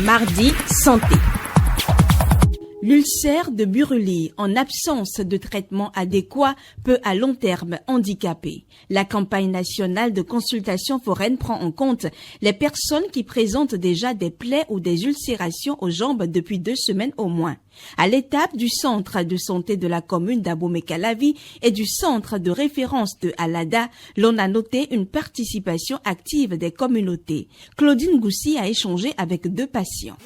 Mardi, santé. L'ulcère de Buruli, en absence de traitement adéquat, peut à long terme handicaper. La campagne nationale de consultation foraine prend en compte les personnes qui présentent déjà des plaies ou des ulcérations aux jambes depuis 2 semaines au moins. À l'étape du centre de santé de la commune d'Abomey-Calavi et du centre de référence de Alada, l'on a noté une participation active des communautés. Claudine Goussi a échangé avec 2 patients.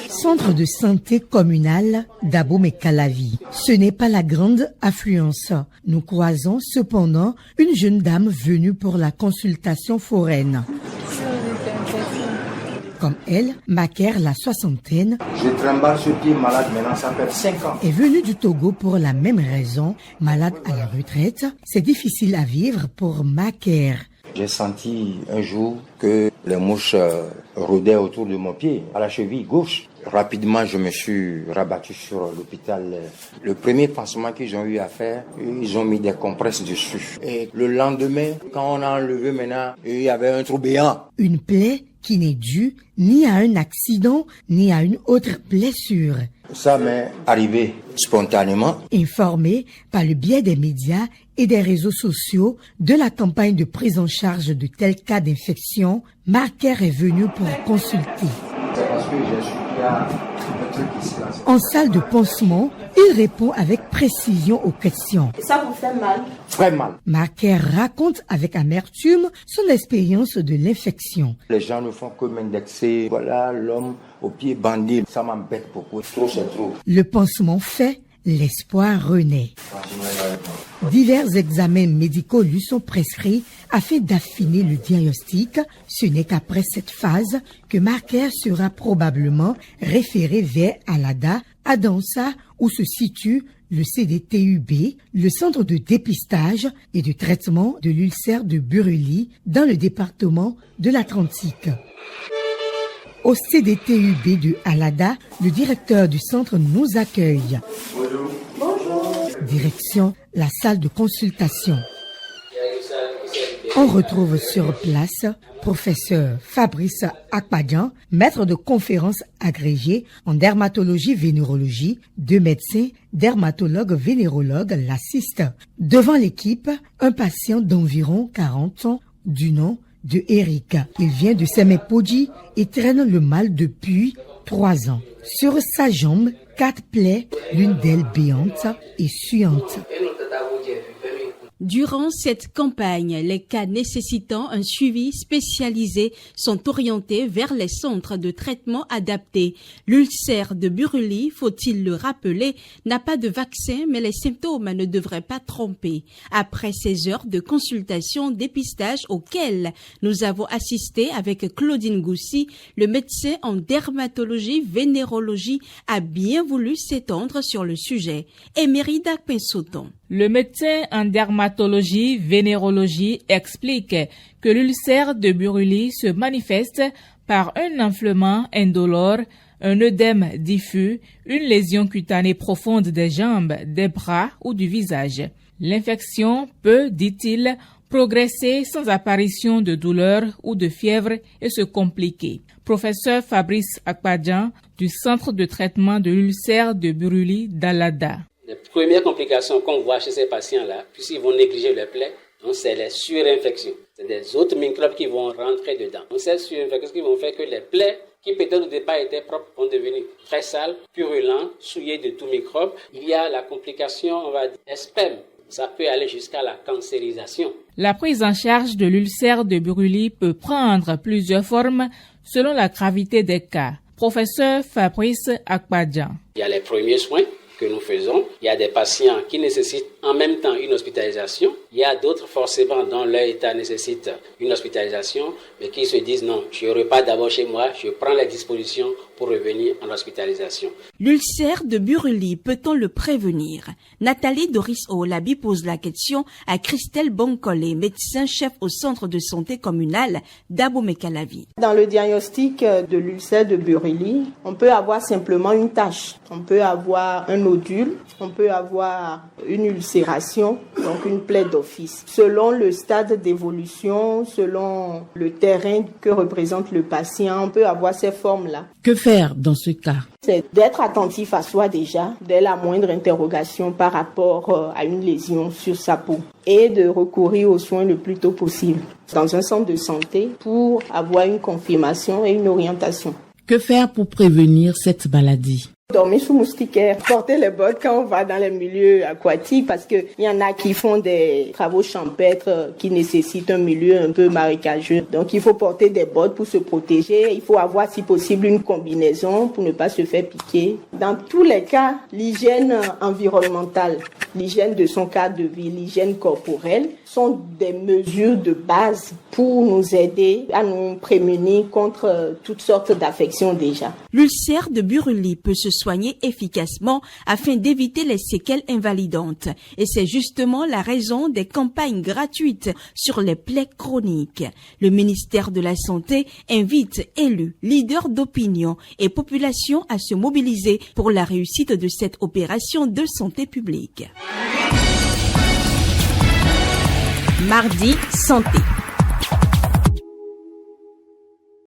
Centre de santé communal d'Abomey-Calavi. Ce n'est pas la grande affluence. Nous croisons cependant une jeune dame venue pour la consultation foraine. Comme elle, Maker, la soixantaine, je trimballe ce pied malade maintenant, ça fait 5 ans. Est venue du Togo pour la même raison, malade à la retraite. C'est difficile à vivre pour Maker. J'ai senti un jour que les mouches rôdaient autour de mon pied, à la cheville gauche. Rapidement, je me suis rabattu sur l'hôpital. Le premier pansement qu'ils ont eu à faire, ils ont mis des compresses dessus. Et le lendemain, quand on a enlevé maintenant, il y avait un trou béant. Une plaie qui n'est due ni à un accident, ni à une autre blessure. Ça m'est arrivé spontanément. Informé par le biais des médias et des réseaux sociaux de la campagne de prise en charge de tels cas d'infection, Marker est venu pour consulter. C'est parce que j'ai su qu'il y a un truc ici. En salle de pansement, il répond avec précision aux questions. Ça vous fait mal? Très mal. Marker raconte avec amertume son expérience de l'infection. Les gens ne font que m'indexer. Voilà l'homme au pied bandé. Ça m'embête beaucoup. Trop, c'est trop. Le pansement fait, l'espoir renaît. Divers examens médicaux lui sont prescrits afin d'affiner le diagnostic. Ce n'est qu'après cette phase que Marker sera probablement référé vers Alada, à Dansa, où se situe le CDTUB, le centre de dépistage et de traitement de l'ulcère de Buruli dans le département de l'Atlantique. Au CDTUB de Alada, le directeur du centre nous accueille. Bonjour. Direction la salle de consultation. On retrouve sur place professeur Fabrice Akpadjan, maître de conférences agrégé en dermatologie-vénérologie, 2 médecins, dermatologues vénérologues l'assistent. Devant l'équipe, un patient d'environ 40 ans du nom de Eric. Il vient de Semepodji et traîne le mal depuis 3 ans. Sur sa jambe, 4 plaies, l'une d'elles béante et suante. Durant cette campagne, les cas nécessitant un suivi spécialisé sont orientés vers les centres de traitement adaptés. L'ulcère de Buruli, faut-il le rappeler, n'a pas de vaccin, mais les symptômes ne devraient pas tromper. Après ces heures de consultation, dépistage auxquelles nous avons assisté avec Claudine Goussi, le médecin en dermatologie-vénérologie a bien voulu s'étendre sur le sujet. Emerida Pinsoton. Le médecin en dermatologie-vénérologie explique que l'ulcère de Buruli se manifeste par un enflement indolore, un œdème diffus, une lésion cutanée profonde des jambes, des bras ou du visage. L'infection peut, dit-il, progresser sans apparition de douleur ou de fièvre et se compliquer. Professeur Fabrice Akpadjan du Centre de traitement de l'ulcère de Buruli d'Alada. Les premières complications qu'on voit chez ces patients-là, puisqu'ils vont négliger les plaies, donc c'est les surinfections. C'est des autres microbes qui vont rentrer dedans. Donc ces surinfections qui vont faire que les plaies, qui peut-être au départ étaient propres, vont devenir très sales, purulentes, souillées de tout microbe. Il y a la complication, on va dire, SPEM. Ça peut aller jusqu'à la cancérisation. La prise en charge de l'ulcère de Buruli peut prendre plusieurs formes selon la gravité des cas. Professeur Fabrice Akpadjan. Il y a les premiers soins que nous faisons. Il y a des patients qui nécessitent en même temps une hospitalisation. Il y a d'autres forcément dont leur état nécessite une hospitalisation, mais qui se disent non, je repars d'abord chez moi, je prends les dispositions pour revenir en hospitalisation. L'ulcère de Buruli, peut-on le prévenir? Nathalie Doris Olabi pose la question à Christelle Bonkolé, médecin-chef au centre de santé communal d'Abomey-Calavi. Dans le diagnostic de l'ulcère de Buruli, on peut avoir simplement une tache. On peut avoir un nodule, on peut avoir une ulcération, donc une plaie d'office. Selon le stade d'évolution, selon le terrain que représente le patient, on peut avoir ces formes-là. Que faire dans ce cas? C'est d'être attentif à soi déjà, dès la moindre interrogation par rapport à une lésion sur sa peau et de recourir aux soins le plus tôt possible dans un centre de santé pour avoir une confirmation et une orientation. Que faire pour prévenir cette maladie? Dormir sous moustiquaire, porter les bottes quand on va dans les milieux aquatiques parce que il y en a qui font des travaux champêtres qui nécessitent un milieu un peu marécageux. Donc il faut porter des bottes pour se protéger. Il faut avoir si possible une combinaison pour ne pas se faire piquer. Dans tous les cas, l'hygiène environnementale, l'hygiène de son cadre de vie, l'hygiène corporelle sont des mesures de base pour nous aider à nous prémunir contre toutes sortes d'affections déjà. L'ulcère de Buruli peut se soigner efficacement afin d'éviter les séquelles invalidantes. Et c'est justement la raison des campagnes gratuites sur les plaies chroniques. Le ministère de la Santé invite élus, leaders d'opinion et populations à se mobiliser pour la réussite de cette opération de santé publique. Mardi, santé.